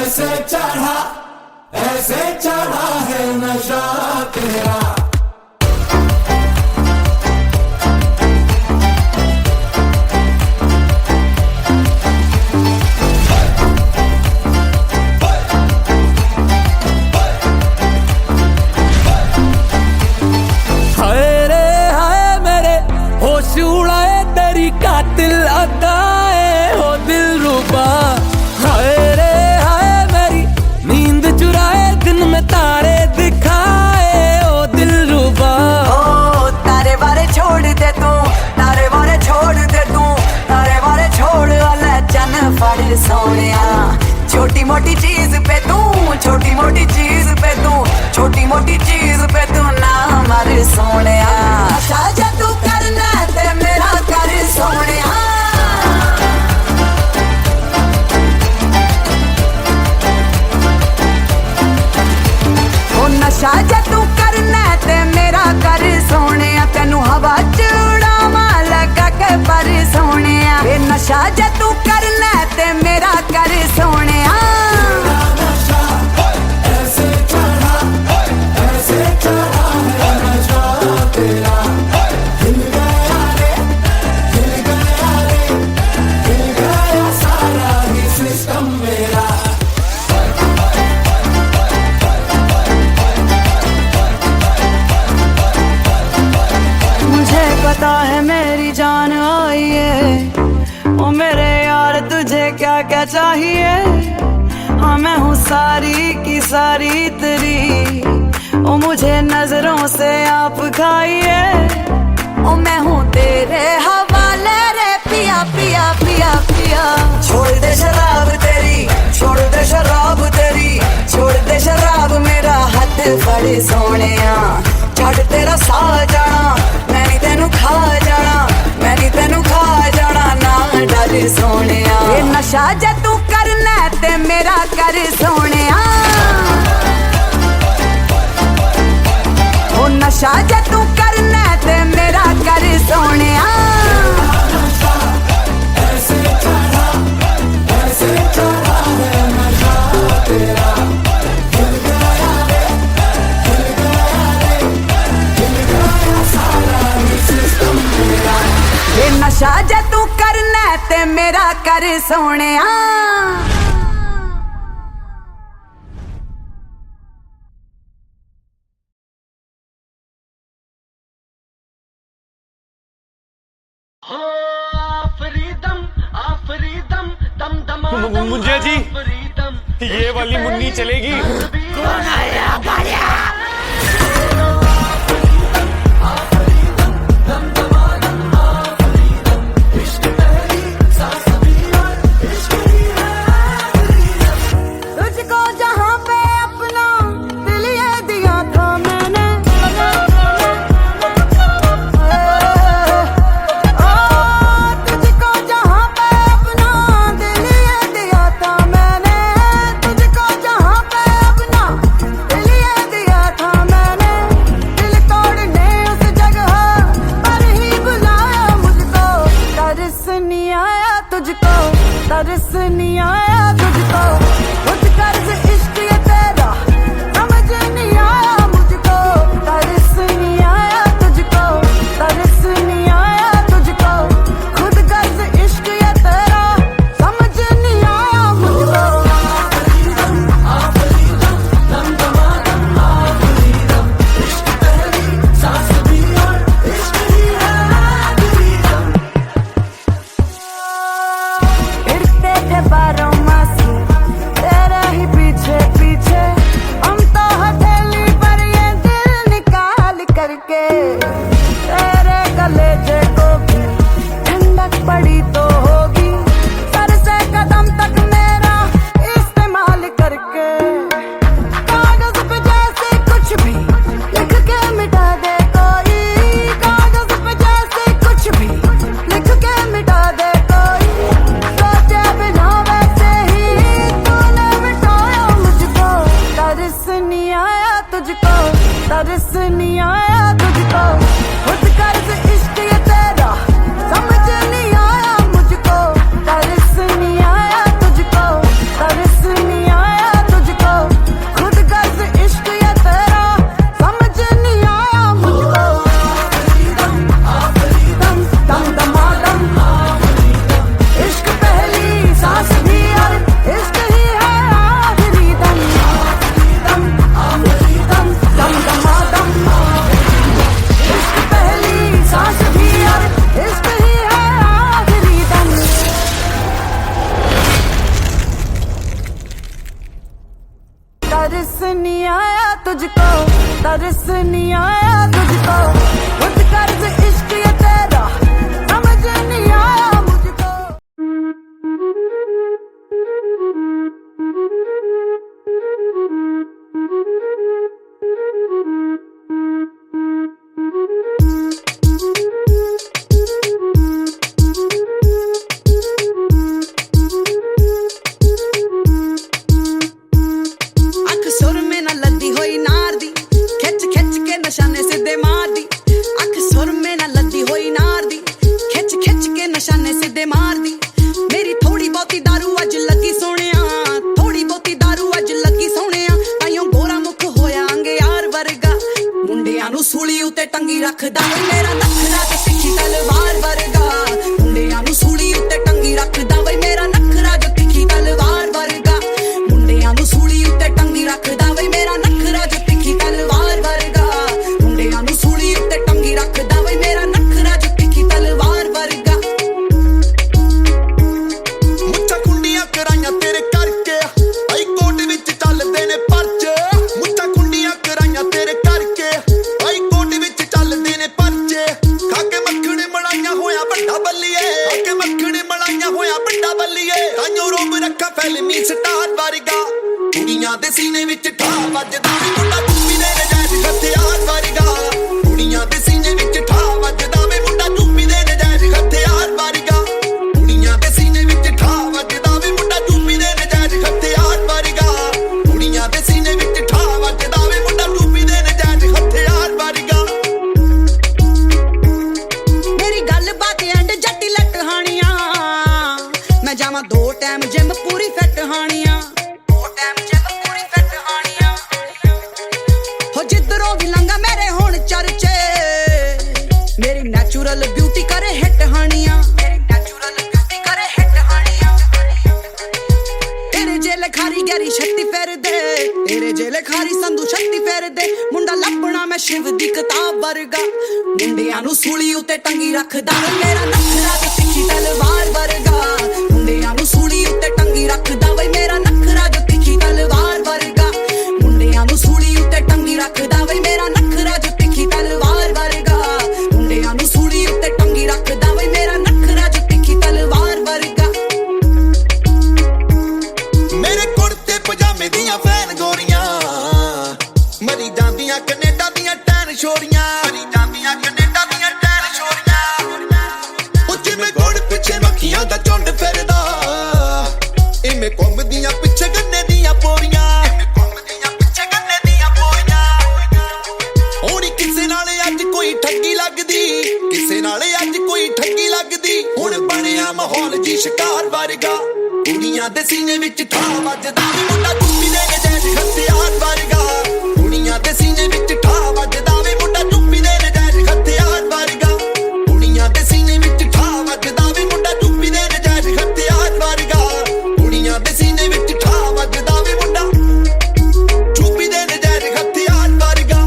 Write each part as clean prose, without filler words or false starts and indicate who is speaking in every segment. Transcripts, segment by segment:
Speaker 1: ऐसे चढ़ा है नशा तेरा।
Speaker 2: हाय रे हाय मेरे होश उड़ाए तेरी कातिल अदाएं हो दिलरुबा। हाय रे हाय मेरी नींद चुराए दिन में तारे दिखाए ओ दिलरुबा।
Speaker 3: ओ तारे बारे छोड़ दे तू, तारे बारे छोड़ दे तू, तारे बारे छोड़ वाला चन फड़ सोनिया। छोटी मोटी चीज पे तू, छोटी मोटी चीज पे तू, छोटी मोटी चीज पे तू ना मर सोनिया। साजा तू करना ते मेरा कर सोनिया। ओ नशा जे तू करना ते मेरा कर सोनिया। तेनू हवा च उड़ावा लगा के पर सोनिया। ए नशा जे तू करना ते मेरा कर सोनिया। मुझे पता है मेरी जान आई है, ओ मेरे यार तुझे क्या क्या चाहिए। हाँ मैं हूँ सारी की सारी तेरी, ओ मुझे नजरों से आप खाइए। ओ मैं हूँ तेरे हवाले रे पिया पिया पिया पिया। छोड़ दे शराब तेरी, छोड़ दे शराब तेरी, छोड़ दे शराब मेरा हाथ फड़ सोनिया। छड़ तेरा सा जाना मैं नी तेनू खा जाना, मैं नी तेनू खा जाना ना डर सोनिया। ये नशा जे तू करना ते मेरा कर सोनिया। ओ नशा जे तू करना ते मेरा कर सोनिया। ये नशा जे तू करना ते मेरा कर सोनिया।
Speaker 4: मुंजिया जी, ये वाली मुन्नी चलेगी?
Speaker 2: कौन आया बारिया?
Speaker 3: तुझको जहाँ पे अपना दिल ये दिया था मैंने, तुझको जहाँ पे अपना दिल ये दिया था मैंने, तुझको जहाँ पे अपना दिल ये दिया था मैंने। दिल तोड़ने उस जगह पर ही बुलाया मुझको, तरस नहीं आया तुझको, तरस नहीं आया तुझको। खुद कर्ज इश्क ये तेरा समझ नहीं आया मुझको, तरस नहीं आया तुझको, तरस नहीं आया तुझको। खुद कर्ज इश्क ये तेरा समझ नहीं आया मुझको। फिरते थे बारों मासी तुझको, तरस नहीं आया तुझको, खुद कर्ज इश्क ये तेरा समझ नहीं आया मुझको।
Speaker 5: निशाने सिद्धे मार दी, अख सुर में ना लद्दी होई नार दी, खिच खिच के निशाने सिद्धे मार दी। मेरी थोड़ी बहुती दारू अज लगी सोनिया, थोड़ी बहुती दारू अज लगी सोनिया, ताइयों गोरा मुख होया अंगे यार वर्गा, मुंडियां नू सूली उत्ते टंगी रखदा वे मेरा नखरा ते तिखी तलवार वर्गा, मुंडियां नू सूली उत्ते टंगी रखदा वे मेरा नखरा जो तिखी तलवार वर्गा, मुंडियां नू सूली उत्ते टंगी रखदा वे मेरा नखरा जो तिखी तलवार वर्गा, मुंडियां नू सूली उत्ते टंगी रखदा वे मेरा नखरा जो तिखी तलवार वर्गा।
Speaker 1: मुच्छां कुंडियां कराइयां तेरे करके, हाई कोर्ट विच चलदे ने परचे, मुच्छां कुंडियां कराइयां तेरे करके, हाई कोर्ट विच चलदे ने परचे, खाके मक्खण मलाइयां होया बड्डा बल्लीए, खाके मक्खण मलाइयां होया बड्डा बल्लीए, ताइयों रोब रखा फिल्मी स्टार वर्गा, कुड़ियां दे सीने विच ठा वजदा वे मुंडा चुप्पी दे नजायज हथियार वर्गा, कुड़ियां दे सीने विच ठा वजदा वे मुंडा चुप्पी दे नजायज हथियार वर्गा, कुड़ियां दे सीने विच ठा वजदा वे मुंडा चुप्पी दे नजायज हथियार वर्गा, कुड़ियां दे सीने विच ठा वजदा वे मुंडा चुप्पी दे नजायज हथियार वर्गा।
Speaker 5: मेरी गल बात एंड जट्टी लट हानियां, मैं जावां 2 टाइम जिम पूरी फिट हानियां, 2 टाइम जिम पूरी फिट हानियां, हो जिधरों भी लंघा मेरे होण चर्चे, मेरी नेचुरल ब्यूटी करे हिट हानियां, मेरी नेचुरल ब्यूटी करे हिट हानियां, तेरे जेले खारी गहरी छत्ती फेर दे, तेरे जेले खारी संधू छत्ती फेर दे, मुंडा लपना मैं शिव दी किताब वर्गा, मुंडियां नू सूली उत्ते टंगी रखदा वे मेरा नखरा जो तिखी तलवार वर्गा, मुंडियां नू सूली उत्ते टंगी रखदा वे मेरा नखरा जो तिखी तलवार वर्गा, मुंडियां नू सूली उत्ते टंगी रखदा वे मेरा नखरा जो तिखी तलवार वर्गा, मुंडियां नू सूली उत्ते टंगी रखदा वे मेरा नखरा जो तिखी तलवार वर्गा।
Speaker 1: मेरे कुर्ते पजामे दियां फैन गोरियां, मरी जांदियां कनेडा दियां टैन छोरियां, मरी जांदियां कनेडा दियां टैन छोरियां, ओ जिवें घोड़ पिछे मक्खियां दा झुंड फिरदा, इवें घुमदियां पिछे गन्ने दियां पोरियां, इवें घुमदियां पिछे गन्ने दियां पोरियां, हुण किसे नाल अज कोई ठगी लगदी, किसे नाल अज कोई ठगी लगदी, हुण बनिया माहौल जी शिकार वर्गा, कुड़ियां दे सीने विच ठा वजदा वे मुंडा चुप्पी दे नजायज हथियार वर्गा, कुड़ियां दे सीने विच ठा वजदा वे मुंडा चुप्पी दे नजायज हथियार वर्गा, कुड़ियां दे सीने विच ठा वजदा वे मुंडा चुप्पी दे नजायज हथियार वर्गा, कुड़ियां दे सीने विच ठा वजदा वे मुंडा चुप्पी दे नजायज हथियार वर्गा।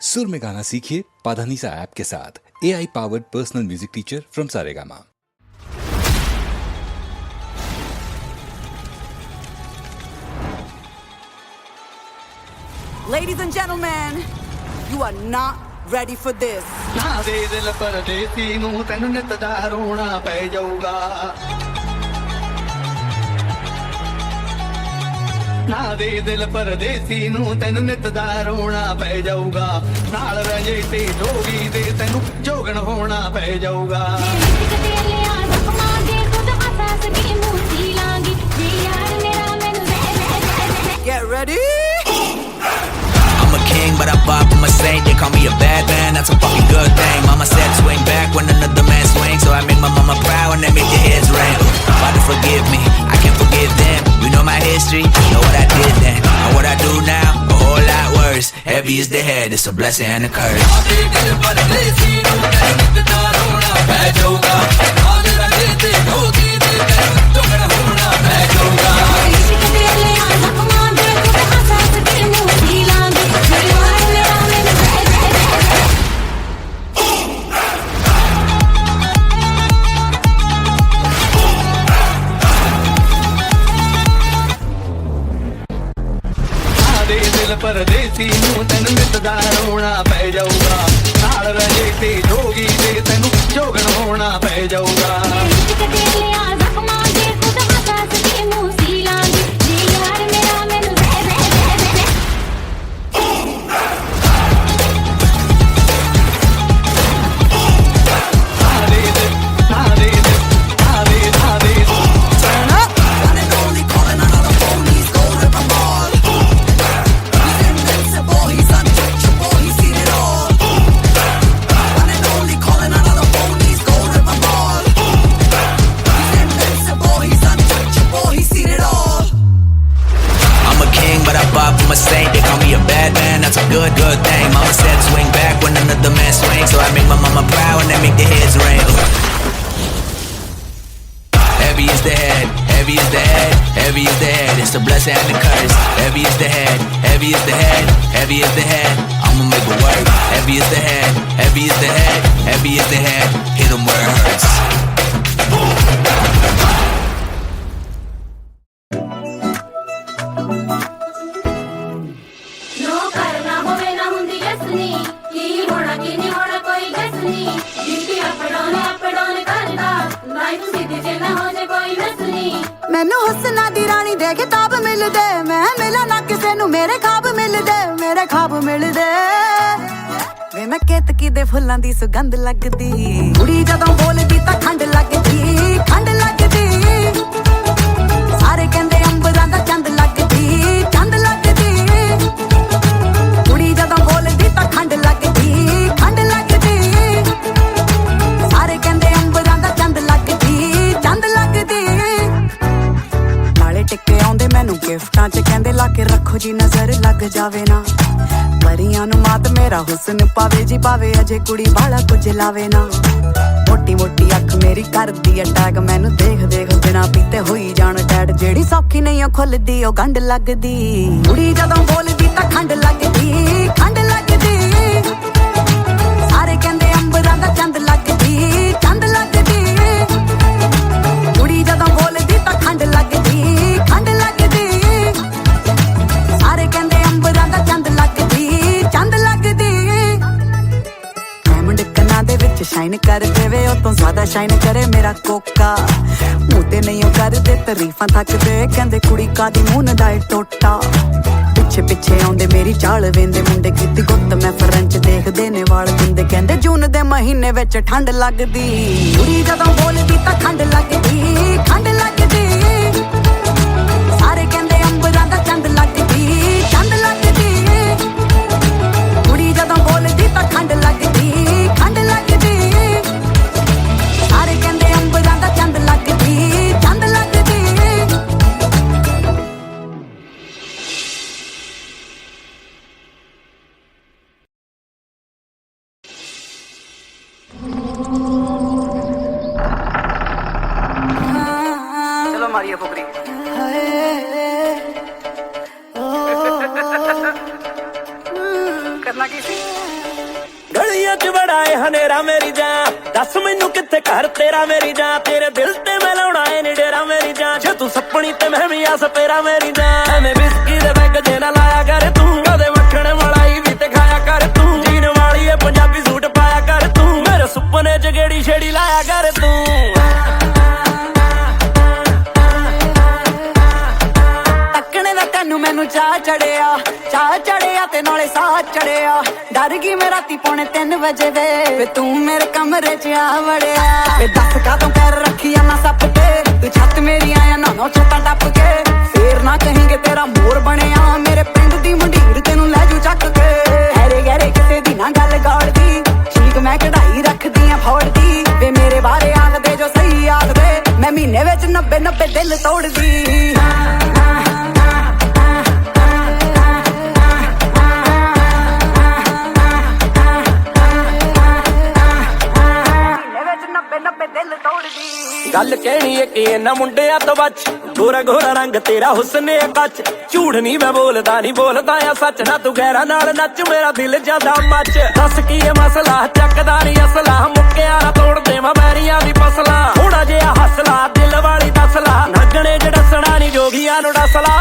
Speaker 6: सुर में गाना सीखिए पाधानीसा ऐप के साथ, AI powered personal music teacher from Saregama.
Speaker 3: Ladies and gentlemen, you are not ready for this.
Speaker 2: ਨਾ ਦੇ ਦਿਲ ਪਰਦੇਸੀ ਨੂੰ ਤੈਨੂੰ ਨਿਤ ਦਾ ਰੋਣਾ ਪੈ ਜਾਊਗਾ, ਨਾ ਦੇ ਦਿਲ ਪਰਦੇਸੀ ਨੂੰ ਤੈਨੂੰ ਨਿਤ ਦਾ ਰੋਣਾ ਪੈ ਜਾਊਗਾ, ਨਾਲ ਰਜੇ ਤੇ ਜੋਗੀ ਦੇ ਤੈਨੂੰ ਜੋਗਣ ਹੋਣਾ ਪੈ ਜਾਊਗਾ।
Speaker 3: Get ready.
Speaker 7: I'm a king, but I vibe with my saint. They call me a bad man, that's a fucking good thing. Mama said swing back when another man swings, so I make my mama proud and they make their heads ring. Father forgive me, I can forgive them. You know my history, know what I did then, and what I do now, a whole lot worse. heavy is the head, it's a blessing and a curse.
Speaker 2: परदेसी नूं तैन मिटदा रोना पै जाऊगा नाल रहे ते जोगी ते तैनू जोगन होना पै जाऊगा
Speaker 7: Good thing. Mama said swing back when another man swings, so I make my mama proud and I make the heads ring. Heavy is the head, heavy is the head, heavy is the head. It's a blessing and a curse. Heavy is the head, heavy is the head, heavy is the head. I'ma make it work. Heavy is the head, heavy is the head, heavy is the head. Hit 'em where it hurts.
Speaker 3: ਮੈਨੂੰ ਹੁਸਨਾ ਦੀ ਰਾਣੀ ਦੇ ਕਿਤਾਬ ਮਿਲਦੇ ਮੈਂ ਮਿਲਾਂ ਨਾ ਕਿਸੇ ਨੂੰ ਮੇਰੇ ਖਾਬ ਮਿਲਦੇ ਵੇ ਮੈਂ ਕੇਤਕੀ ਦੇ ਫੁੱਲਾਂ ਦੀ ਸੁਗੰਧ ਲੱਗਦੀ ਕੁੜੀ ਜਦੋਂ ਬੋਲਦੀ ਤਾਂ ਖੰਡ ਲੱਗਦੀ ਸਾਰੇ ਕਹਿੰਦੇ ਅੰਬਰਾਂ ਦਾ ਚੰਦ ਲੱਗਦੀ ਕੁੜੀ ਜਦੋਂ ਬੋਲਦੀ ਤਾਂ ਖੰਡ ਲੱਗਦੀ ਸਾਰੇ ਕਹਿੰਦੇ ਅੰਬਰਾਂ ਦਾ ਚੰਦ ਲੱਗਦੀ ਨਾਲੇ ਟਿੱਕੇ ਆਉਂਦੇ ਮੈਨੂੰ ਗਿਫਟਾਂ 'ਚ ਕਹਿੰਦੇ ਲਾ ਕੇ ਰੱਖੋ ਜੀ ਨਜ਼ਰ ਲੱਗ ਜਾਵੇ ਨਾ ਪਰੀਆਂ ਨੂੰ ਮਾਤ ਮੇਰਾ ਹੁਸਨ ਪਾਵੇ ਜੀ ਪਾਵੇ ਅਜੇ ਕੁੜੀ ਵਾਲਾ ਕੁਝ ਲਾਵੇ ਨਾ ਮੋਟੀ ਮੋਟੀ ਅੱਖ ਮੇਰੀ ਕਰਦੀ ਅਟੈਕ ਮੈਨੂੰ ਦੇਖ ਬਿਨਾ ਪੀਤੇ ਹੋਈ ਜਾਣ ਟੈਡ ਜਿਹੜੀ ਸੌਖੀ ਨਹੀਂ ਉਹ ਖੁੱਲਦੀ ਉਹ ਗੰਢ ਲੱਗਦੀ ਕੁੜੀ ਜਦੋਂ ਬੋਲਦੀ ਤਾਂ ਖੰਡ ਲੱਗਦੀ ਸਾਰੇ ਕਹਿੰਦੇ ਅੰਬਰਾਂ ਦਾ ਚੰਦ ਲੱਗਦੀ ਕੁੜੀ ਜਦੋਂ ਬੋਲਦੀ ਤਾਂ ਖੰਡ ਲੱਗਦੀ ਸਾਰੇ ਕਹਿੰਦੇ ਅੰਬਰਾਂ ਦਾ ਚੰਦ ਲੱਗਦੀ ਡਾਇਮੰਡ ਕੰਨਾਂ ਦੇ ਵਿੱਚ ਸ਼ਾਈਨ ਕਰ ਦੇਵੇ ਉਹ ਤੋਂ ਜ਼ਿਆਦਾ ਸ਼ਾਈਨ ਕਰੇ ਮੇਰਾ ਕੋਕਾ ਮੂੰਹ ਤੇ ਨਹੀਂ ਉਹ ਕਰਦੇ ਤਾਰੀਫਾਂ ਥੱਕਦੇ ਕਹਿੰਦੇ ਕੁੜੀ ਕਾਦੀ ਮੂੰਹ ਦਾ ਟੋਟਾ ਪਿੱਛੇ ਆਉਂਦੇ ਮੇਰੀ ਚਾਲ ਵੇਂਦੇ ਮੁੰਡੇ ਕੀਤੀ ਗੁੱਤ ਮੈਂ ਫਰੈਂਚ ਦੇਖਦੇ ਨੇ ਵਾਲ ਦਿੰਦੇ ਕਹਿੰਦੇ ਜੂਨ ਦੇ ਮਹੀਨੇ ਵਿੱਚ ਠੰਡ ਲੱਗਦੀ ਕੁੜੀ ਜਦੋਂ ਬੋਲਦੀ ਤਾਂ ਖੰਡ ਲੱਗਦੀ ਸਾਰੇ ਕਹਿੰਦੇ ਅੰਬਰਾਂ ਦਾ ਚੰਦ ਲੱਗਦੀ ਕੁੜੀ ਜਦੋਂ ਬੋਲਦੀ ਤਾਂ ਖੰਡ ਲੱਗਦੀ ਸਾਰੇ ਕਹਿੰਦੇ ਅੰਬਰਾਂ ਦਾ ਚੰਦ ਲੱਗਦੀ
Speaker 2: चलो मारिए फुकरी करना की
Speaker 8: गलियां च बड़ा है हनेरा मेरी जान दस मैनू किथे घर तेरा मेरी जान तेरे दिल ते मैं लाउणा है नी डेरा मेरी जान जे तू सपनी ते मैं भी आ सपेरा मेरी जान मैं बिस्की दे बैग जे ना लाया कर तू कदे मक्खण मलाई भी ते खाया कर तू जीन वाली है पंजाबी सूट पाया कर तू मेरे सुपने च गेड़ी छेड़ी लाया कर तू
Speaker 3: ਮੈਨੂੰ ਚਾਹ ਚੜਿਆ ਤੇ ਨਾਲੇ ਸਾਹ ਚੜਿਆ ਡਰ ਗਈ ਮੈਂ ਰਾਤੀ 2:45 ਵਜੇ ਵੇ ਤੂੰ ਮੇਰੇ ਕਮਰੇ 'ਚ ਆ ਵੜਿਆ ਵੇ ਦੱਸ ਕਾਹਤੋਂ ਪੈਰ ਰੱਖੀਆਂ ਨਾ ਸੱਪ ਤੇ ਤੂੰ ਛੱਤ ਮੇਰੀ ਆਇਆ ਨਾ ਛੱਤਾਂ ਟੱਪ ਕੇ ਫੇਰ ਨਾ ਕਹੀਂ ਕਿ ਤੇਰਾ ਮੋਰ ਬਣਿਆ ਮੇਰੇ ਪਿੰਡ ਦੀ ਮੰਡੀਰ ਤੈਨੂੰ ਲੈ ਜੂ ਚੱਕ ਕੇ ਹੈਰੇ ਗਹਿਰੇ ਕਿਸੇ ਦੀ ਨਾ ਗੱਲ ਗਾੜਦੀ ਠੀਕ ਮੈਂ ਕਢਾਈ ਰੱਖਦੀ ਆ ਫੋੜਦੀ ਵੇ ਮੇਰੇ ਬਾਰੇ ਆਖਦੇ ਜੋ ਸਹੀ ਆਖਦੇ ਮੈਂ ਮਹੀਨੇ ਵਿੱਚ 90 ਦਿਲ ਤੋੜਦੀ
Speaker 8: गल कहनी है कि इन्हां मुंडियां तो बच गोरा गोरा रंग तेरा हुस्न है कच झूठ नहीं मैं बोलदा आ सच ना तू गैरा नाल नच मेरा दिल जादा मच दस की है मसला चकदा नहीं असला मुक्किया ना तोड़ देवां बैरियां दी फसला थोड़ा जिहा हसला दिल वाली दसला नगणे च डसना नहीं जोगियां नूं डसला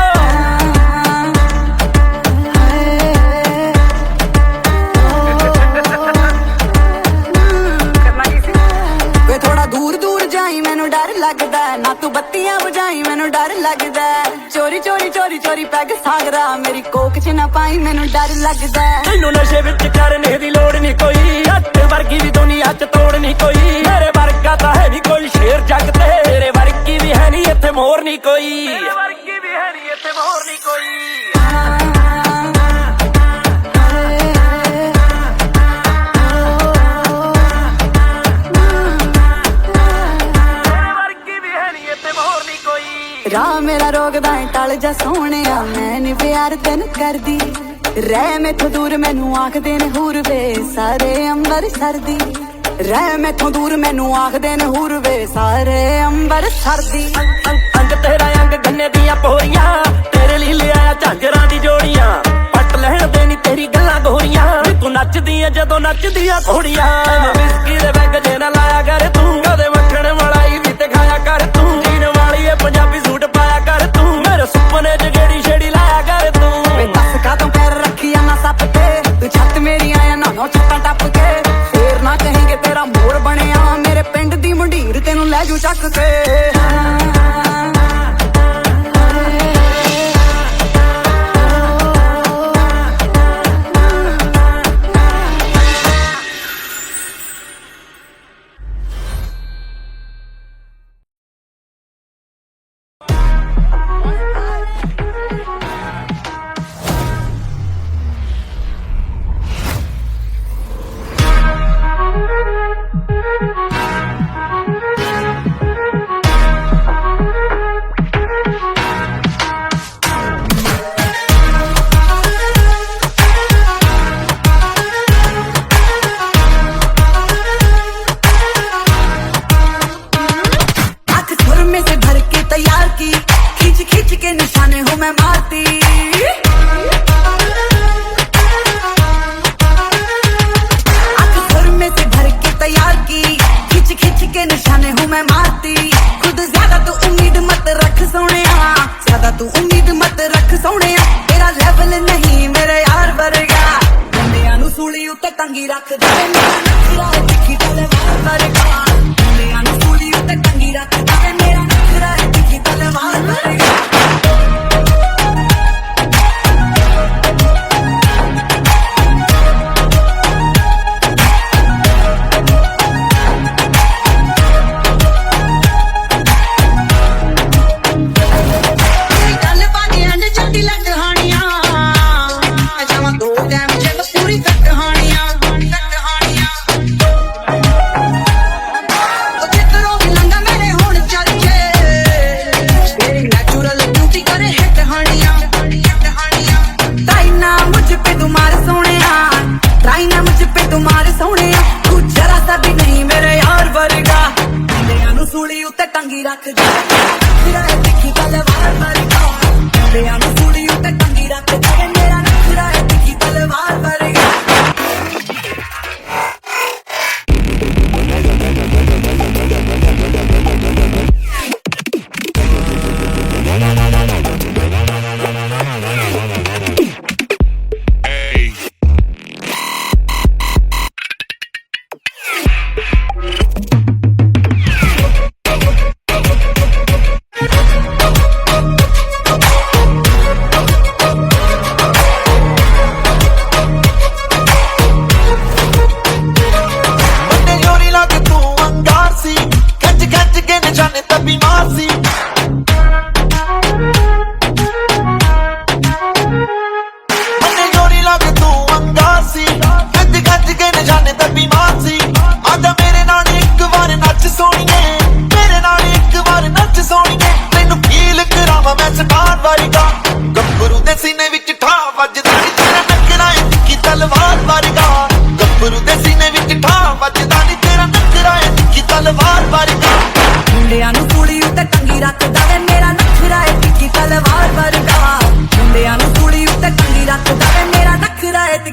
Speaker 3: थोड़ा दूर दूर जाई मैनू डर लगदा ना तू बत्तियां बुझाई मैनू डर लगदा चोरी चोरी चोरी चोरी पैग सागरा मेरी कोक च ना पाई मैनू डर लगदा
Speaker 8: तैनू नशे विच करने दी लोड़ नहीं कोई हट वर्गी दी दुनिया च तोड़ नहीं कोई मेरे वर्गा तां है नहीं कोई शेर जग ते तेरे वर्गी भी है नहीं इत्थे मोर नहीं कोई मेरे वर्गी भी है नहीं इत्थे मोर नहीं कोई
Speaker 3: राह मेरा रोकदा टल जा सोने मैं नी प्यार तेन करदी रह मैथों दूर मैनू आखदे ने हूर वे सारे अंबर सरदी रह मैथों दूर मैनू आखदे ने हूर वे सारे अंबर सरदी
Speaker 8: अंग तेरा अंग गन्ने दियां पोरियां तेरे लिए ले आया झांजरां दी जोड़ियां पट लहण दे नी तेरी गल्लां गोरियां तू नचदी है जदों नचदियां घोड़ियां विस्की दे बैग जे ना लाया कर तू कदे मक्खण मलाई भी ते खाया कर तू जीन वाली है पंजाबी सूट पाया कर तू मेरे सुपने च गेड़ी छेड़ी लाया कर तू
Speaker 3: दस कादों पैर रखिया ना सप के तू छत मेरी आया ना नो छत्तां टप के फेर ना कहेंगे तेरा मोर बनिया मेरे पिंड दी मुंडीर तेनू लै जू चक के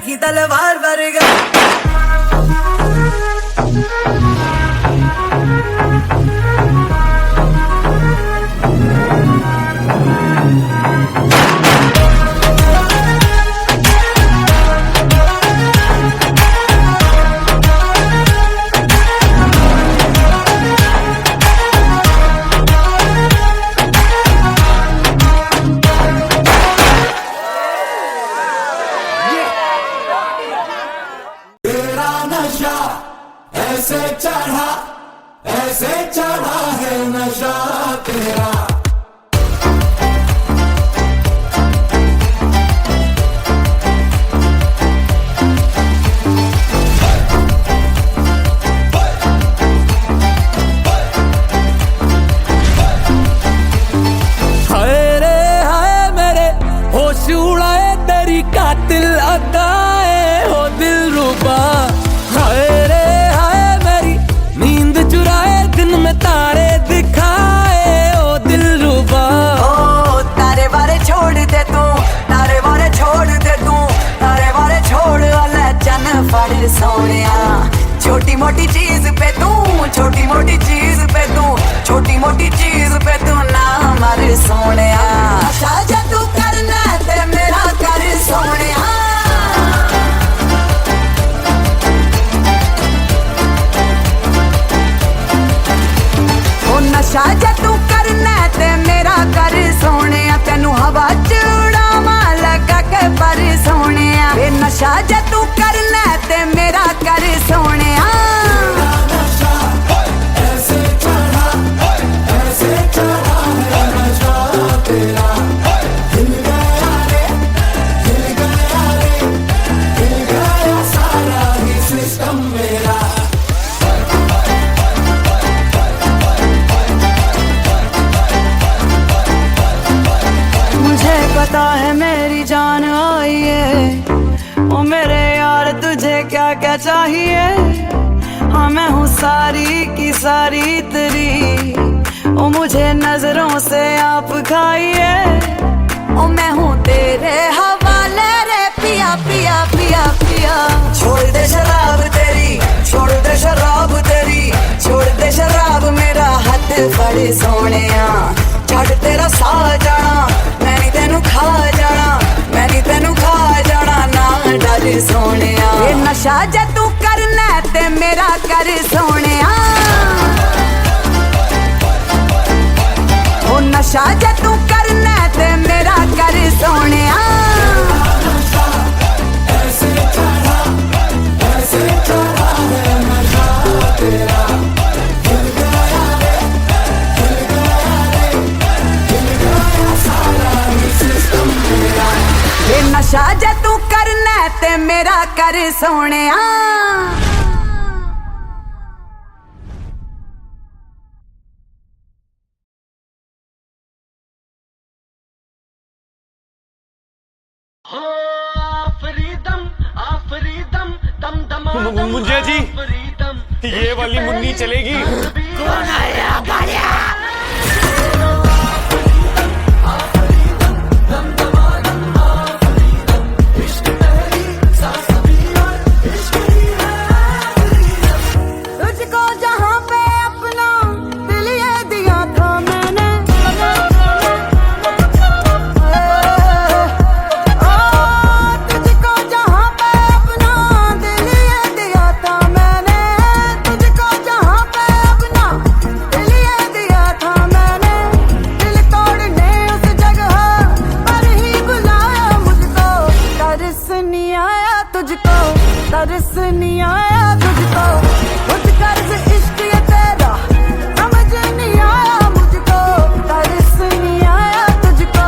Speaker 3: की तलवार वर्गा
Speaker 2: कातिल अदाए हो दिल रुबा। हाय रे हाय मेरी नींद चुराए दिन में तारे दिखाए ओ दिल रुबा।
Speaker 3: ओ तारे बारे छोड़ दे तू, तारे बारे छोड़ दे तू, तारे बारे छोड़ वाला चन फड़ सोनिया। छोटी मोटी चीज पे तू, छोटी मोटी चीज पे तू, छोटी मोटी चीज पे तू ना मर सोनिया। साजा तू करना ते मेरा कर सोनिया। ओ नशा जे तू करना ते मेरा कर सोनिया। तेनू हवा च उड़ावा लगा के पर सोनिया। ए नशा जे तू करना ते मेरा कर सोनिया। मुझे पता है मेरी जान आई है, ओ मेरे यार तुझे क्या क्या चाहिए। हाँ मैं हूँ सारी की सारी तेरी, ओ मुझे नजरों से आप खाइए। ओ मैं हूँ तेरे हवाले रे पिया पिया पिया पिया। छोड़ दे शराब तेरी, छोड़ दे शराब तेरी, छोड़ दे शराब मेरा हाथ फड़ सोनिया। छड़ तेरा साह जाना, मैं नी तेनू खा जाना, मैं नी तेनू खा जाना ना डर सोनिया। ये नशा जे तू करना ते मेरा कर सोनिया। ओ नशा जे तू करना ते मेरा कर सोनिया। ये नशा जे तू करना ते मेरा कर सोनिया।
Speaker 4: मुंजिया जी, ये वाली मुन्नी चलेगी?
Speaker 2: कौन आया बालिया?
Speaker 3: तुझको जहाँ पे अपना दिल ये दिया था मैंने, तुझको जहाँ पे अपना दिल ये दिया था मैंने, तुझको जहाँ पे अपना दिल ये दिया था मैंने। दिल तोड़ने उस जगह पर ही बुलाया मुझको, तरस नहीं आया तुझको, तरस नहीं आया तुझको। खुद कर्ज इश्क ये तेरा समझ नहीं आया मुझको, तरस नहीं आया तुझको,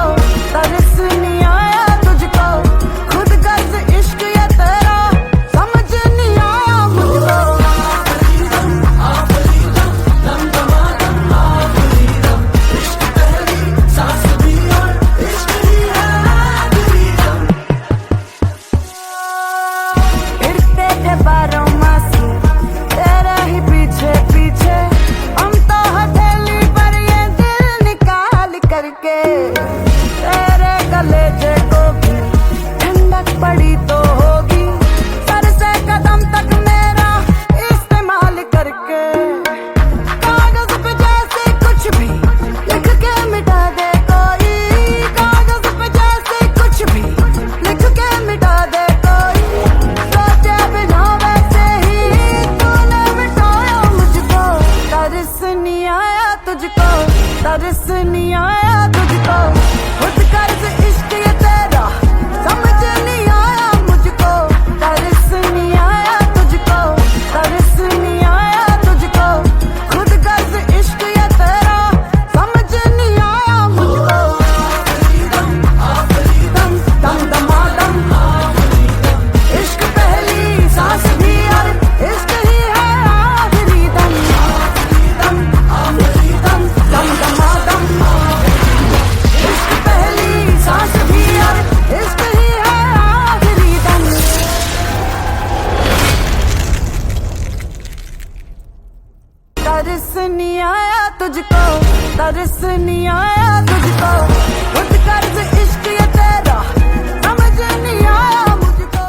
Speaker 3: तरस नहीं आया तुझको। खुद कर्ज इश्क ये तेरा समझ नहीं आया मुझको। फिरते थे बारों मासी तेरे ही पीछे बस नहीं आया तुझको खुद कर्ज इश्क ये तेरा समझ नहीं आया मुझको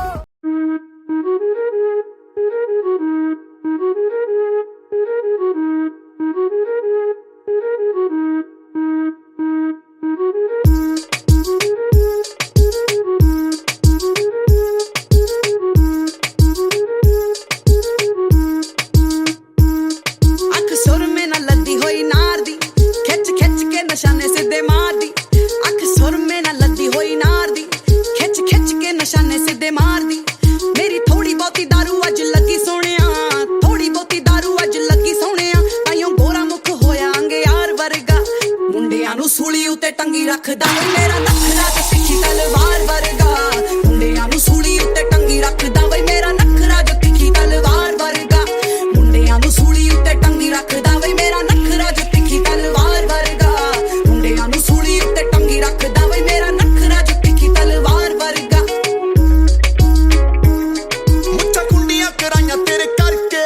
Speaker 5: ਅੱਖ ਸੁਰ ਮੇ ਨਾ ਲੱਦੀ ਹੋਈ ਨਾਰ ਦੀ ਖਿੱਚ ਖਿੱਚ ਕੇ ਨਿਸ਼ਾਨੇ ਸਿੱਧੇ ਮਾਰਦੀ ਅੱਖ ਸੁਰ ਮੇ ਨਾ ਲੱਦੀ ਹੋਈ ਨਾਰ ਦੀ ਖਿੱਚ ਖਿੱਚ ਕੇ ਨਿਸ਼ਾਨੇ ਸਿੱਧੇ ਮਾਰਦੀ ਮੇਰੀ ਥੋੜੀ ਬਹੁਤੀ ਦਾਰੂ ਅੱਜ ਲੱਗੀ ਸੋਹਣਿਆ ਥੋੜੀ ਬਹੁਤੀ ਦਾਰੂ ਅੱਜ ਲੱਗੀ ਸੋਹਣਿਆ ਤਾਈਓ ਗੋਰਾ ਮੁਖ ਹੋਇਆ ਅੰਗਿਆਰ ਵਰਗਾ ਮੁੰਡਿਆਂ ਨੂੰ ਸੂਲੀ ਉੱਤੇ ਟੰਗੀ ਰੱਖਦਾ ਵੇ ਮੇਰਾ ਨਖਰਾ ਤੇ ਤਿੱਖੀ ਤਲਵਾਰ ਵਰਗਾ ਮੁੰਡਿਆਂ ਨੂੰ ਸੂਲੀ ਉੱਤੇ ਟੰਗੀ ਰੱਖਦਾ ਵੇ ਮੇਰਾ ਨਖਰਾ ਜੋ ਤਿੱਖੀ ਤਲਵਾਰ ਵਰਗਾ ਮੁੰਡਿਆਂ ਨੂੰ ਸੂਲੀ ਉੱਤੇ ਟੰਗੀ ਰੱਖਦਾ ਵੇ ਮੇਰਾ ਨਖਰਾ ਜੋ ਤਿੱਖੀ ਤਲਵਾਰ ਵਰਗਾ ਮੁੰਡਿਆਂ ਨੂੰ ਸੂਲੀ ਉੱਤੇ ਟੰਗੀ ਰੱਖਦਾ ਵੇ ਮੇਰਾ ਨਖਰਾ ਜੋ ਤਿੱਖੀ ਤਲਵਾਰ ਵਰਗਾ
Speaker 1: ਮੁੱਛਾਂ ਕੁੰਡੀਆਂ ਕਰਾਈਆਂ ਤੇਰੇ ਕਰਕੇ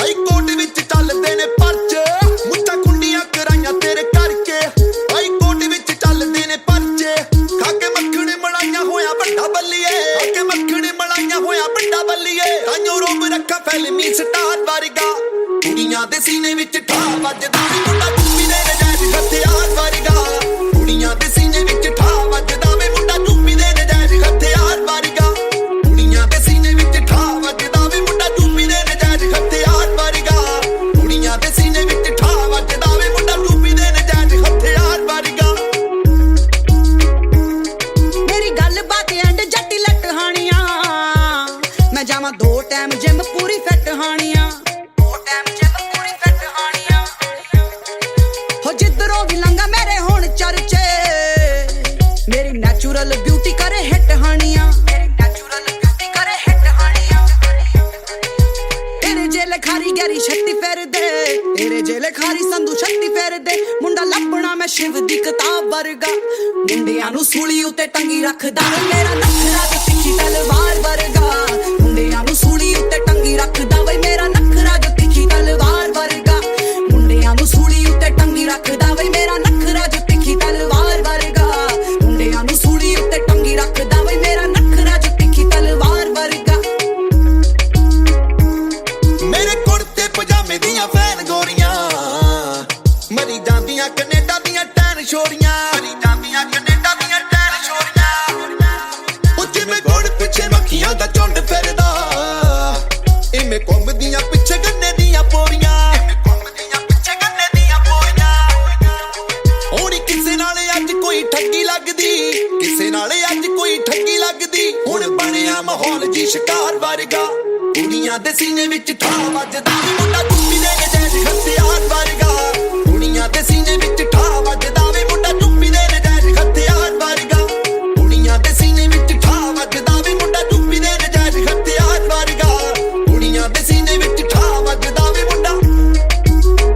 Speaker 1: ਆਈ ਕੋਟ ਵਿੱਚ ਚੱਲਦੇ ਨੇ ਪਰਚੇ ਮੁੱਛਾਂ ਕੁੰਡੀਆਂ ਕਰਾਈਆਂ ਤੇਰੇ ਕਰਕੇ ਆਈ ਕੋਟ ਵਿੱਚ ਚੱਲਦੇ ਨੇ ਪਰਚੇ ਖਾ ਕੇ ਮੱਖਣ ਮਲਾਈਆਂ ਹੋਇਆ ਵੱਡਾ ਬੱਲੀਏ ਖਾ ਕੇ ਮੱਖਣ ਮਲਾਈਆਂ ਹੋਇਆ ਵੱਡਾ ਬੱਲੀਏ ਤਾਈਓ ਰੋਬ ਰੱਖਾ ਫਿਲਮੀ ਸਟਾਰ ਵਰਗਾ ਕੁੜੀਆਂ ਦੇ ਸੀਨੇ ਵਿੱਚ ਠਾ ਵੱਜਦਾ ਵੇ ਮੁੰਡਾ ਚੁੱਪੀ ਦੇ ਨਜਾਇਜ਼ ਹਥਿਆਰ ਵਰਗਾ ਕੁੜੀਆਂ ਦੇ ਸੀਨੇ ਵਿੱਚ ਠਾ ਵੱਜਦਾ ਵੇ ਮੁੰਡਾ ਚੁੱਪੀ ਦੇ ਨਜਾਇਜ਼ ਹਥਿਆਰ ਵਰਗਾ ਕੁੜੀਆਂ ਦੇ ਸੀਨੇ ਵਿੱਚ ਠਾ ਵੱਜਦਾ ਵੇ ਮੁੰਡਾ ਚੁੱਪੀ ਦੇ ਨਜਾਇਜ਼ ਹਥਿਆਰ ਵਰਗਾ ਕੁੜੀਆਂ ਦੇ ਸੀਨੇ ਵਿੱਚ ਠਾ ਵੱਜਦਾ ਵੇ ਮੁੰਡਾ ਚੁੱਪੀ ਦੇ ਨਜਾਇਜ਼ ਹਥਿਆਰ ਵਰਗਾ
Speaker 5: ਮੇਰੀ ਗੱਲ ਬਾਤ ਐਂਡ ਜੱਟੀ ਲੱਟ ਹਾਣੀਆਂ ਮੈਂ ਜਾਵਾਂ 2 ਟਾਈਮ ਜਿਮ ਪੂਰੀ ਫਿੱਟ ਹਾਣੀਆਂ 2 ਟਾਈਮ ਜਿਮ ਪੂਰੀ ਫਿੱਟ ਹਾਣੀਆਂ ਹੋ ਜਿੱਧਰੋਂ ਵੀ ਲੰਘਾ ਮੇਰੇ ਹੁਣ ਚਰਚੇ ਮੇਰੀ ਨੈਚੁਰਲ ਬਿਊਟੀ ਕਰੇ ਹਿੱਟ ਹਾਣੀਆਂ ਮੇਰੀ ਨੈਚੁਰਲ ਬਿਊਟੀ ਕਰੇ ਹਿੱਟ ਹਾਣੀਆਂ ਤੇਰੇ ਜੇਲੇ ਖਾਰੀ ਗੈਰੀ ਛੱਤੀ ਫਿਰਦੇ ਤੇਰੇ ਜੇਲੇ ਖਾਰੀ ਸੰਧੂ ਛੱਤੀ ਫਿਰਦੇ ਮੁੰਡਾ ਲੱਭਣਾ ਮੈਂ ਸ਼ਿਵ ਦੀ ਕਿਤਾਬ ਵਰਗਾ ਮੁੰਡਿਆਂ ਨੂੰ ਸੂਲੀ ਉੱਤੇ ਟੰਗੀ ਰੱਖਦਾ ਵੇ ਮੇਰਾ ਨਖਰਾ ਤੇ ਤਿੱਖੀ ਤਲਵਾਰ ਵਰਗਾ ਮੁੰਡਿਆਂ ਨੂੰ ਸੂਲੀ ਉੱਤੇ ਟੰਗੀ ਰੱਖਦਾ ਵੇ ਮੇਰਾ ਨਖਰਾ ਜੋ ਤਿੱਖੀ ਤਲਵਾਰ ਵਰਗਾ ਮੁੰਡਿਆਂ ਨੂੰ ਸੂਲੀ ਉੱਤੇ ਟੰਗੀ ਰੱਖਦਾ ਵੇ ਮੇਰਾ ਨਖਰਾ ਜੋ ਤਿੱਖੀ ਤਲਵਾਰ ਵਰਗਾ ਮੁੰਡਿਆਂ ਨੂੰ ਸੂਲੀ ਉੱਤੇ ਟੰਗੀ ਰੱਖਦਾ ਵੇ ਮੇਰਾ ਨਖਰਾ ਜੋ ਤਿੱਖੀ ਤਲਵਾਰ ਵਰਗਾ
Speaker 1: ਮੇਰੇ ਕੁੜਤੇ ਪਜਾਮੇ ਦੀਆਂ ਫੈਨ ਗੋਰੀਆਂ ਮਰੀ ਜਾਂਦੀਆਂ ਕੈਨੇਡਾ ਦੀਆਂ ਟੈਨ ਛੋਰੀਆਂ ਮਰੀ ਜਾਂਦੀਆਂ ਕੈਨੇਡਾ ਦੀਆਂ ਟੈਨ ਛੋਰੀਆਂ ਉਹ ਜਿਵੇਂ ਗੋੜ ਪਿੱਛੇ ਮੱਖੀਆਂ ਦਾ ਝੁੰਡ ਫਿਰਦਾ ਇਵੇਂ ਘੁੰਮਦੀਆਂ ਪਿੱਛੇ ਗੰਨੇ ਦੀਆਂ ਪੋਰੀਆਂ ਇਵੇਂ ਘੁੰਮਦੀਆਂ ਪਿੱਛੇ ਗੰਨੇ ਦੀਆਂ ਪੋਰੀਆਂ ਹੁਣ ਕਿਸੇ ਨਾਲ ਅੱਜ ਕੋਈ ਠੱਗੀ ਲੱਗਦੀ ਕਿਸੇ ਨਾਲ ਅੱਜ ਕੋਈ ਠੱਗੀ ਲੱਗਦੀ ਹੁਣ ਬਣਿਆ ਮਾਹੌਲ ਜੀ ਸ਼ਿਕਾਰ ਵਰਗਾ ਕੁੜੀਆਂ ਦੇ ਸੀਨੇ ਵਿੱਚ ਠਾ ਵੱਜਦਾ ਵੇ ਮੁੰਡਾ ਚੁੱਪੀ ਦੇ ਨਜਾਇਜ਼ ਹਥਿਆਰ ਵਰਗਾ ਕੁੜੀਆਂ ਦੇ ਸੀਨੇ ਵਿੱਚ ਠਾ ਵੱਜਦਾ ਵੇ ਮੁੰਡਾ ਚੁੱਪੀ ਦੇ ਨਜਾਇਜ਼ ਹਥਿਆਰ ਵਰਗਾ ਕੁੜੀਆਂ ਦੇ ਸੀਨੇ ਵਿੱਚ ਠਾ ਵੱਜਦਾ ਵੇ ਮੁੰਡਾ ਚੁੱਪੀ ਦੇ ਨਜਾਇਜ਼ ਹਥਿਆਰ ਵਰਗਾ ਕੁੜੀਆਂ ਦੇ ਸੀਨੇ ਵਿੱਚ ਠਾ ਵੱਜਦਾ ਵੇ ਮੁੰਡਾ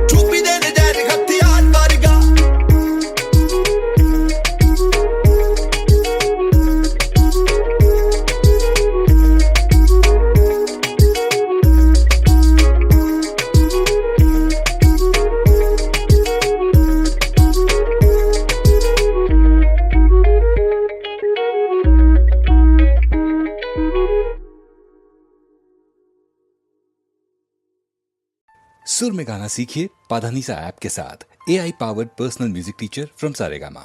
Speaker 1: ਚੁੱਪੀ ਦੇ ਨਜਾਇਜ਼ ਹਥਿਆਰ ਵਰਗਾ
Speaker 6: सुर में गाना सीखिए पाधानीसा ऐप के साथ AI powered personal music teacher from Saregama.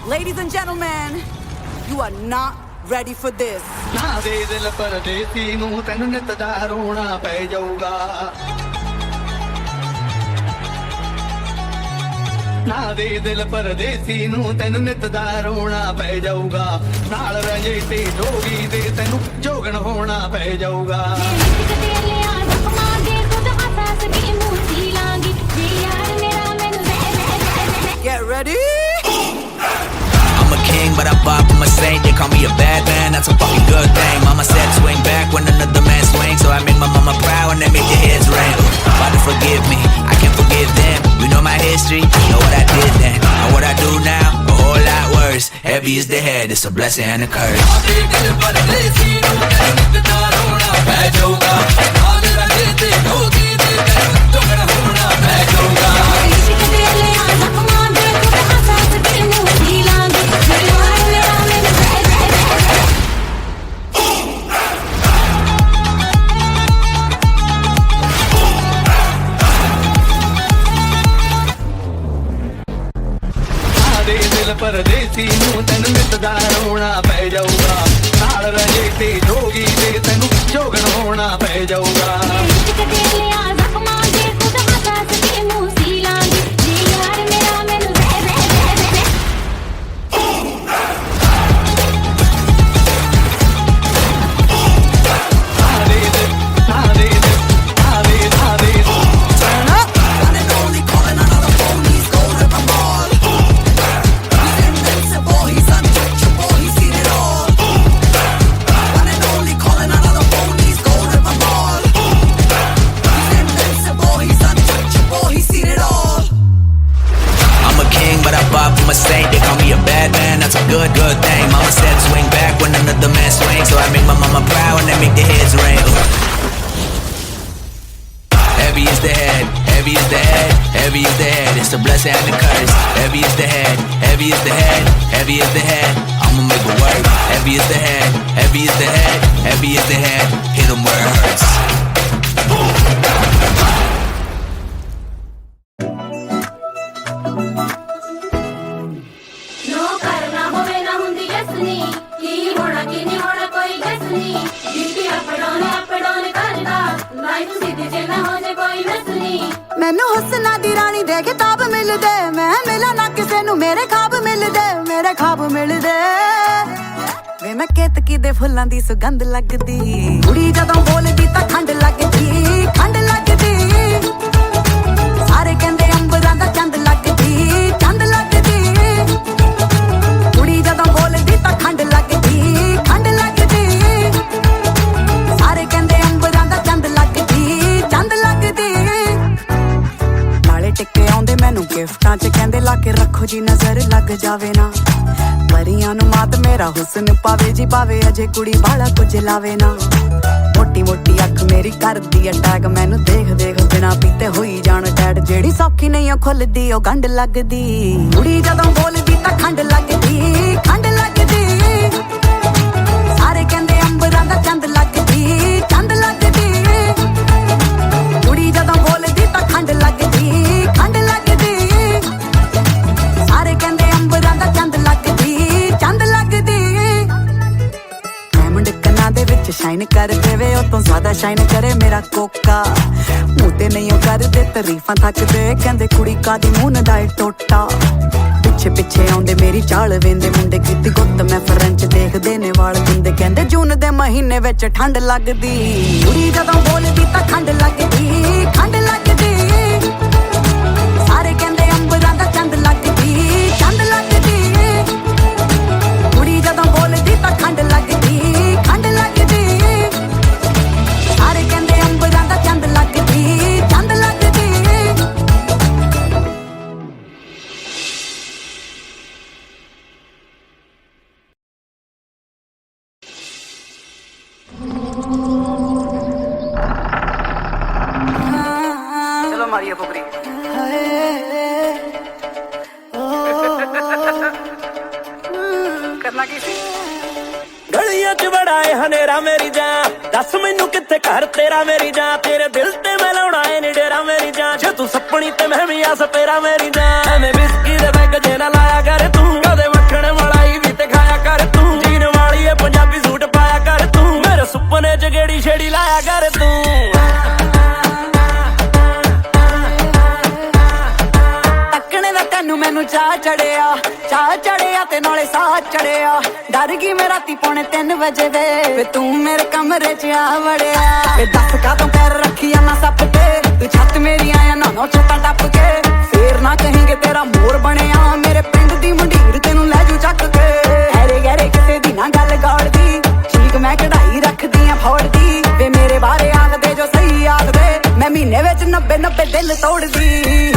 Speaker 3: Ladies and gentlemen, you are not ready for this.
Speaker 9: ਨਾ ਦੇ ਦਿਲ ਪਰਦੇਸੀ ਨੂੰ ਤੈਨੂੰ ਨਿਤ ਦਾ ਰੋਣਾ ਪੈ ਜਾਊਗਾ ਨਾ ਦੇ ਦਿਲ ਪਰਦੇਸੀ ਨੂੰ ਤੈਨੂੰ ਨਿਤ ਦਾ ਰੋਣਾ ਪੈ ਜਾਊਗਾ ਨਾਲ ਰਹਿ ਤੇ ਜੋਗੀ ਦੇ ਤੈਨੂੰ ਜੋਗਣ ਹੋਣਾ ਪੈ ਜਾਊਗਾ
Speaker 3: Get ready.
Speaker 7: I'm a king, but I bop, I'm a saint. They call me a bad man, that's a fucking good thing. Mama said swing back when another man swings, so I make my mama proud and they make your heads ring. Father forgive me, I can't forgive them. You know my history, you know what I did then. And what I do now, a whole lot worse. Heavy is the head, it's a blessing and a curse.
Speaker 2: पै जाऊगा नाल रंगे ते doggy दे तैनू झोगण होना पै जाऊगा
Speaker 10: इश्क दे ले आ जख्मां दे खुद हंस के मुंह दी लांगे जे यार मेरा मैनू
Speaker 9: ਦਿਲ ਪਰਦੇਸੀ ਨੂੰ ਤੈਨੂੰ ਮਿੱਤਦਾ ਰੋਣਾ ਪੈ ਜਾਊਗਾ ਨਾਲ ਰਹੇ ਤੇ ਜੋਗੀ ਤੇ ਤੈਨੂੰ ਜੋਗਣ ਹੋਣਾ ਪੈ ਜਾਊਗਾ
Speaker 10: इश्क दे ले आ जख्मां दे खुद हंस के मुंह दी लांगे जे यार मेरा मैनू
Speaker 7: I'm a saint, they call me a bad man, that's a good, good thing. Mama said swing back when another man swings, so I make my mama proud and I make the heads ring. Heavy is the head, heavy is the head, heavy is the head. It's the blessing and the curse. Heavy is the head, heavy is the head, heavy is the head. I'ma make it work. Heavy is the head, heavy is the head, heavy is the head. Hit 'em where it hurts.
Speaker 3: ਮੈਨੂੰ ਹੁਸਨਾ ਦੀ ਰਾਣੀ ਦੇ ਕਿਤਾਬ ਮਿਲਦੇ ਮੈਂ ਮਿਲਾਂ ਨਾ ਕਿਸੇ ਨੂੰ ਮੇਰੇ ਖਾਬ ਮਿਲਦੇ ਵੇ ਮੈਂ ਕੇਤਕੀ ਦੇ ਫੁੱਲਾਂ ਦੀ ਸੁਗੰਧ ਲੱਗਦੀ ਕੁੜੀ ਜਦੋਂ ਬੋਲਦੀ ਤਾਂ ਖੰਡ ਲੱਗਦੀ ਸਾਰੇ ਕਹਿੰਦੇ ਅੰਬਰਾਂ ਦਾ ਚੰਦ ਲੱਗਦੀ ਕੁੜੀ ਜਦੋਂ ਬੋਲਦੀ ਤਾਂ ਖੰਡ ਲੱਗਦੀ ਸਾਰੇ ਕਹਿੰਦੇ ਅੰਬਰਾਂ ਦਾ ਚੰਦ ਲੱਗਦੀ ਨਾਲੇ ਟਿੱਕੇ ਆਉਂਦੇ ਮੈਨੂੰ ਗਿਫਟਾਂ 'ਚ ਕਹਿੰਦੇ ਲਾ ਕੇ ਰੱਖੋ ਜੀ ਨਜ਼ਰ ਲੱਗ ਜਾਵੇ ਨਾ ਪਰੀਆਂ ਨੂੰ ਮਾਤ ਮੇਰਾ ਹੁਸਨ ਪਾਵੇ ਜੀ ਪਾਵੇ ਅਜੇ ਕੁੜੀ ਬਾਲਾ ਕੁਝ ਲਾਵੇ ਨਾ ਮੋਟੀ ਮੋਟੀ ਅੱਖ ਮੇਰੀ ਕਰਦੀ ਅਟੈਕ ਮੈਨੂੰ ਦੇਖ ਬਿਨਾ ਪੀਤੇ ਹੋਈ ਜਾਣ ਟੈਡ ਜਿਹੜੀ ਸੌਖੀ ਨਹੀਂ ਉਹ ਖੁੱਲਦੀ ਉਹ ਗੰਢ ਲੱਗਦੀ ਕੁੜੀ ਜਦੋਂ ਬੋਲਦੀ ਤਾਂ ਖੰਡ ਲੱਗਦੀ ਸਾਰੇ ਕਹਿੰਦੇ ਅੰਬਰਾਂ ਦਾ ਚੰਦ ਲੱਗਦੀ ਕੁੜੀ ਜਦੋਂ ਬੋਲਦੀ ਤਾਂ ਖੰਡ ਲੱਗਦੀ ਸਾਰੇ ਕਹਿੰਦੇ ਅੰਬਰਾਂ ਦਾ ਚੰਦ ਲੱਗਦੀ ਡਾਇਮੰਡ ਕੰਨਾਂ ਦੇ ਵਿੱਚ ਸ਼ਾਈਨ ਕਰ ਦੇਵੇ ਉਹ ਤੋਂ ਜ਼ਿਆਦਾ ਸ਼ਾਈਨ ਕਰੇ ਮੇਰਾ ਕੋਕਾ ਮੂੰਹ ਤੇ ਨਹੀਂ ਉਹ ਕਰਦੇ ਤਾਰੀਫਾਂ ਥੱਕਦੇ ਕਹਿੰਦੇ ਕੁੜੀ ਕਾਦੀ ਮੂੰਹ ਦਾ ਟੋਟਾ ਪਿੱਛੇ ਆਉਂਦੇ ਮੇਰੀ ਚਾਲ ਵੇਂਦੇ ਮੁੰਡੇ ਕੀਤੀ ਗੁੱਤ ਮੈਂ ਫਰੈਂਚ ਦੇਖਦੇ ਨੇ ਵਾਲ ਦਿੰਦੇ ਕਹਿੰਦੇ ਜੂਨ ਦੇ ਮਹੀਨੇ ਵਿੱਚ ਠੰਡ ਲੱਗਦੀ ਕੁੜੀ ਜਦੋਂ ਬੋਲਦੀ ਤਾਂ ਖੰਡ ਲੱਗਦੀ ਸਾਰੇ ਕਹਿੰਦੇ ਅੰਬਰਾਂ ਦਾ ਚੰਦ ਲੱਗਦੀ ਕੁੜੀ ਜਦੋਂ ਬੋਲਦੀ ਤਾਂ ਖੰਡ ਲੱਗਦੀ ਸਾਰੇ ਕਹਿੰਦੇ ਅੰਬਰਾਂ ਦਾ ਚੰਦ ਲੱਗਦੀ ਚਲੋ ਮਾਰੀਏ ਫੁਕਰੀ ਕਰਨਾ ਕੀ ਸੀ
Speaker 8: ਗਲੀਆਂ 'ਚ ਬੜਾਏ ਹਨੇਰਾ ਮੇਰੀ ਜਾਨ ਦੱਸ ਮੈਨੂੰ ਕਿੱਥੇ ਘਰ ਤੇਰਾ ਮੇਰੀ ਜਾਨ ਤੇਰੇ ਦਿਲ ਤੇ ਮੈਂ ਲਾਉਣਾ ਏ ਨੀ ਡੇਰਾ ਮੇਰੀ ਜਾਨ ਜੇ ਤੂੰ ਸੱਪਣੀ ਤੇ ਮੈਂ ਵੀ ਆ ਸਪੇਰਾ ਮੇਰੀ ਜਾਨ ਐਵੇਂ ਬਿਸਕੀ ਦੇ ਬੈਗ ਜੇ ਨਾ ਲਾਇਆ ਕਰ ਤੂੰ ਕਦੇ ਮੱਖਣ ਮਲਾਈ ਵੀ ਤੇ ਖਾਇਆ ਕਰ ਤੂੰ ਜੀਨ ਵਾਲੀ ਏ ਪੰਜਾਬੀ ਸੂਟ ਪਾਇਆ ਕਰ ਤੂੰ ਮੇਰੇ ਸੁਪਨੇ 'ਚ ਗੇੜੀ ਛੇੜੀ ਲਾਇਆ ਕਰ ਤੂੰ
Speaker 3: ਮੈਨੂੰ ਚਾਹ ਚੜਿਆ ਤੇ ਨਾਲੇ ਸਾਹ ਚੜਿਆ ਡਰ ਗਈ ਮੈਂ ਰਾਤੀ 2:45 ਵਜੇ ਵੇ ਤੂੰ ਮੇਰੇ ਕਮਰੇ 'ਚ ਆ ਵੜਿਆ ਵੇ ਦੱਸ ਕਾਹਤੋਂ ਪੈਰ ਰੱਖੀਆਂ ਨਾ ਸੱਪ ਤੇ ਤੂੰ ਛੱਤ ਮੇਰੀ ਆਇਆ ਨਾ ਛੱਤਾਂ ਟੱਪ ਕੇ ਫੇਰ ਨਾ ਕਹੀਂ ਤੇਰਾ ਮੋਰ ਬਣਿਆ ਮੇਰੇ ਪਿੰਡ ਦੀ ਮੰਡੀਰ ਤੈਨੂੰ ਲੈ ਜੂ ਚੱਕ ਕੇ ਗਹਿਰੇ ਕਿਸੇ ਦੀ ਨਾ ਗੱਲ ਗਾੜਦੀ ਠੀਕ ਮੈਂ ਕਢਾਈ ਰੱਖਦੀ ਆ ਫੋੜਦੀ ਵੇ ਮੇਰੇ ਬਾਰੇ ਆਖਦੇ ਜੋ ਸਹੀ ਆਖਦੇ ਮੈਂ ਮਹੀਨੇ ਵਿੱਚ 90 ਦਿਲ ਤੋੜਦੀ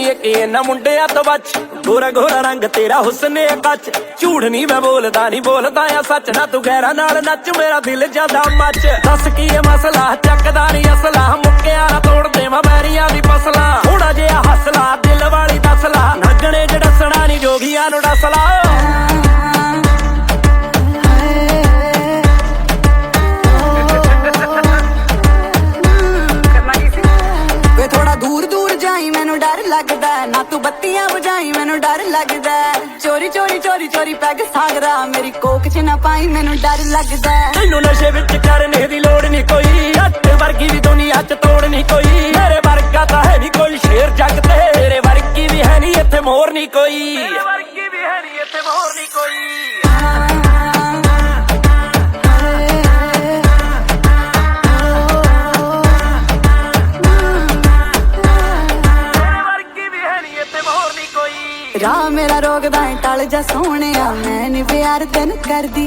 Speaker 8: ਕੁੜੀਏ ਕੀ ਇਹਨਾਂ ਮੁੰਡਿਆਂ ਤੋਂ ਬਚ ਗੋਰਾ ਗੋਰਾ ਰੰਗ ਤੇਰਾ ਹੁਸਨੇ ਕੱਚ ਝੂਠ ਨਹੀਂ ਮੈਂ ਬੋਲਦਾ ਨਹੀਂ ਬੋਲਦਾ ਆ ਸੱਚ ਨਾ ਤੂੰ ਗਹਿਰਾ ਨਾਲ ਨੱਚ ਮੇਰਾ ਦਿਲ ਜਾਂਦਾ ਮੱਚ ਦੱਸ ਕੀ ਇਹ ਮਸਲਾ ਚੱਕਦਾ ਨਹੀਂ ਅਸਲਾ ਮੁੱਕਿਆ ਨਾ ਤੋੜ ਦੇਵਾਂ ਬੈਰੀਆਂ ਦੀ ਫਸਲਾ ਥੋੜਾ ਜਿਹਾ ਹੱਸਲਾ ਦਿਲ ਵਾਲੀ ਦੱਸਲਾ ਨੱਗਣੇ ਜੜਸਣਾ ਨਹੀਂ ਜੋਗੀਆਂ ਨੂੰ ਡਸਲਾ
Speaker 3: लगदा ना तू बत्तियां बुझाई मैनू डर लगदा चोरी चोरी चोरी चोरी पैग सागरा मेरी कोक च ना पाई मैनू डर लगदा
Speaker 8: तैनू नशे विच करने दी लोड़ नहीं कोई हट वर्गी दी दुनिया च तोड़ नहीं कोई मेरे वर्गा तां है नहीं कोई शेर जग ते तेरे वर्गी भी है नहीं इत्थे मोर नहीं कोई मेरे वर्गी भी है नहीं इत्थे मोर नहीं कोई
Speaker 3: राह मेरा रोकदा टल जा सोने मैं नी प्यार तेन करदी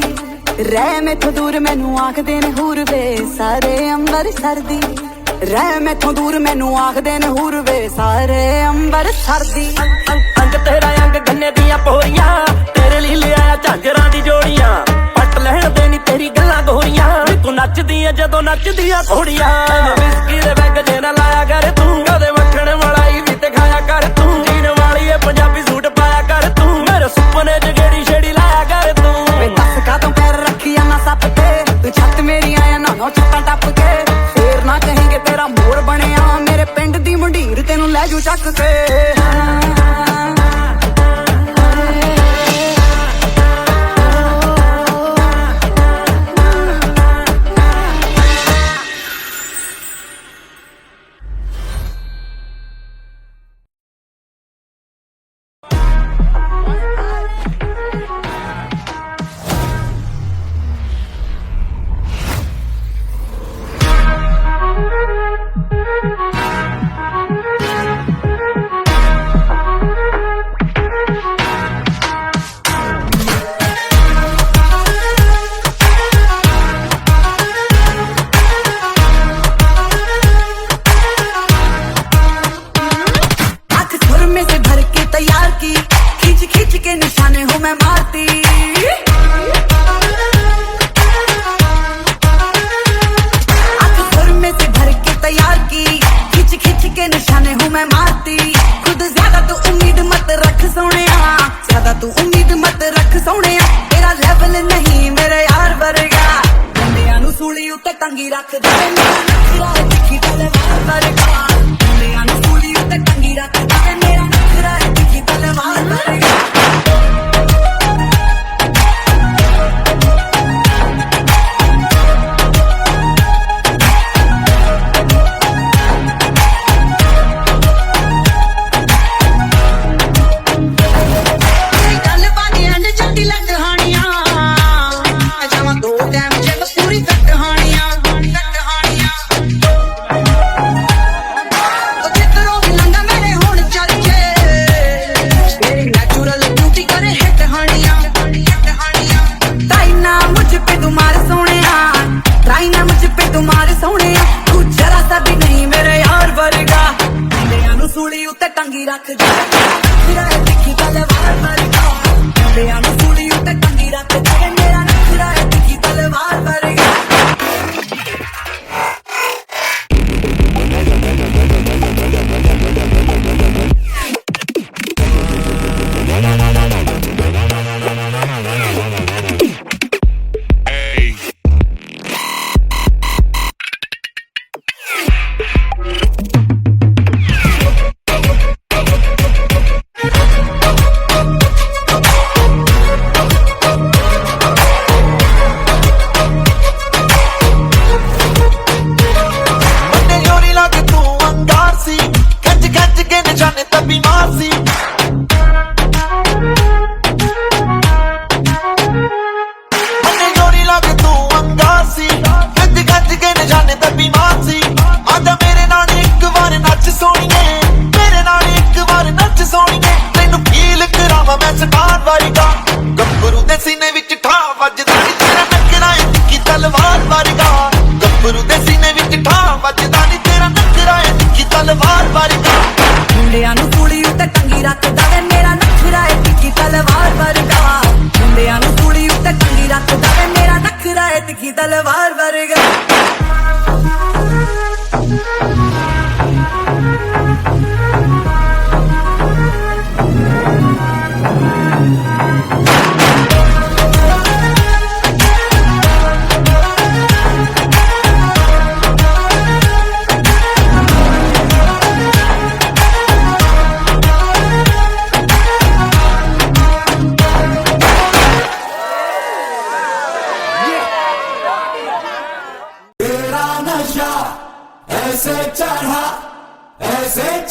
Speaker 3: रह मैथों दूर मैनू आखदे ने हूर वे सारे अंबर सरदी रह मैथों दूर मैनू आखदे ने हूर वे सारे अंबर सरदी
Speaker 8: अंग तेरा अंग गन्ने दियां पोरियां तेरे लिए ले आया झांजरां दी जोड़ियां पट लहण देनी तेरी गल्लां गोरियां तू नचदी है जदों नचदियां घोड़ियां विस्की दे बैग जे ना लाया कर तू कदे मक्खण मलाई भी ते खाया कर तू जीन वाली है पंजाबी सूट पाया कर तू मेरे सुपने च गेड़ी छेड़ी लाया कर तू
Speaker 3: दस का तू पैर रखिया ना सप के तू छत मेरी आया ना नौ छत्तां टप के फेर ना कहेंगे तेरा मोर बनिया मेरे पिंड दी मुंडीर तेनू लै जू चक के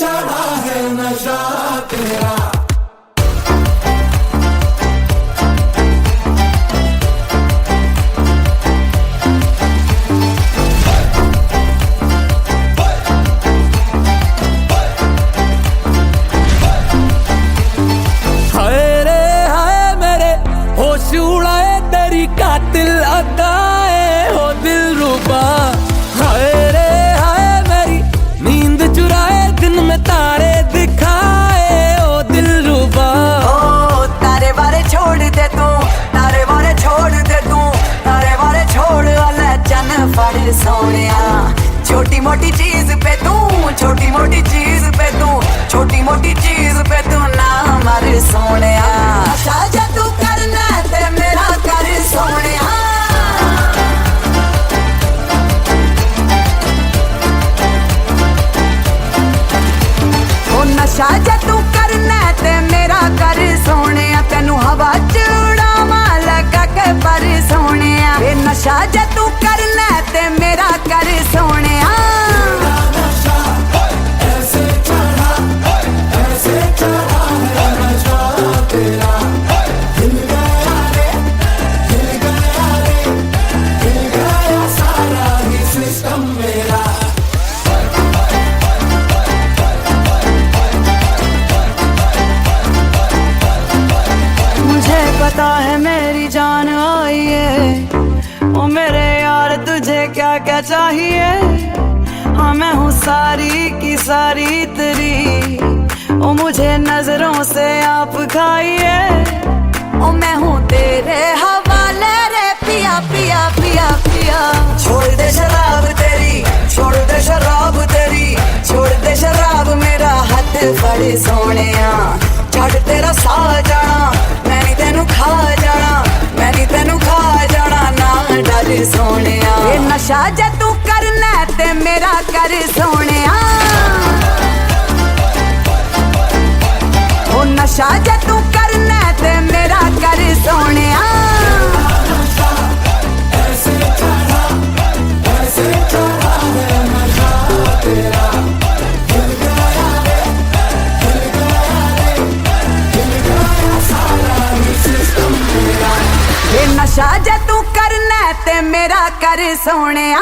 Speaker 2: चढ़ा है नशा तेरा। कातिल अदाए हो दिल रुबा, हाय रे हाय मेरी नींद चुराए दिन में तारे दिखाए ओ दिल रुबा।
Speaker 3: ओ तारे बारे छोड़ दे तू, तारे बारे छोड़ दे तू, तारे बारे छोड़ वाला चन फड़ सोनिया। छोटी मोटी चीज पे तू, छोटी मोटी चीज पे तू, छोटी मोटी चीज पे तू ना मर सोनिया। शाजा तू करना ते मेरा कर सोनिया। ओ नशा जा तू करना ते मेरा कर सोनिया। तेनू हवा च उड़ावा लगा के पर सोनिया। ए नशा जा तू करना ते मेरा कर सोनिया। पता है मेरी जान आई है, ओ मेरे यार तुझे क्या क्या चाहिए। हाँ मैं हूँ सारी की सारी तेरी, ओ मुझे नजरों से आप खाइए। ओ मैं हूँ तेरे हवाले रे पिया पिया पिया पिया। छोड़ दे शराब तेरी, छोड़ दे शराब तेरी, छोड़ दे शराब मेरा हाथ फड़ सोनिया। छड़ तेरा सा जाना मैंने तेनू खा जाना, मैंने तेनू खा जाना ना डर सोनिया। ये नशा जे तू करना ते मेरा कर सोनिया। ओ नशा जे तू करना ते मेरा कर सोनिया। ऐसे चढ़ा है नशा तेरा। ये नशा जे तू करना ते मेरा कर सोनिया।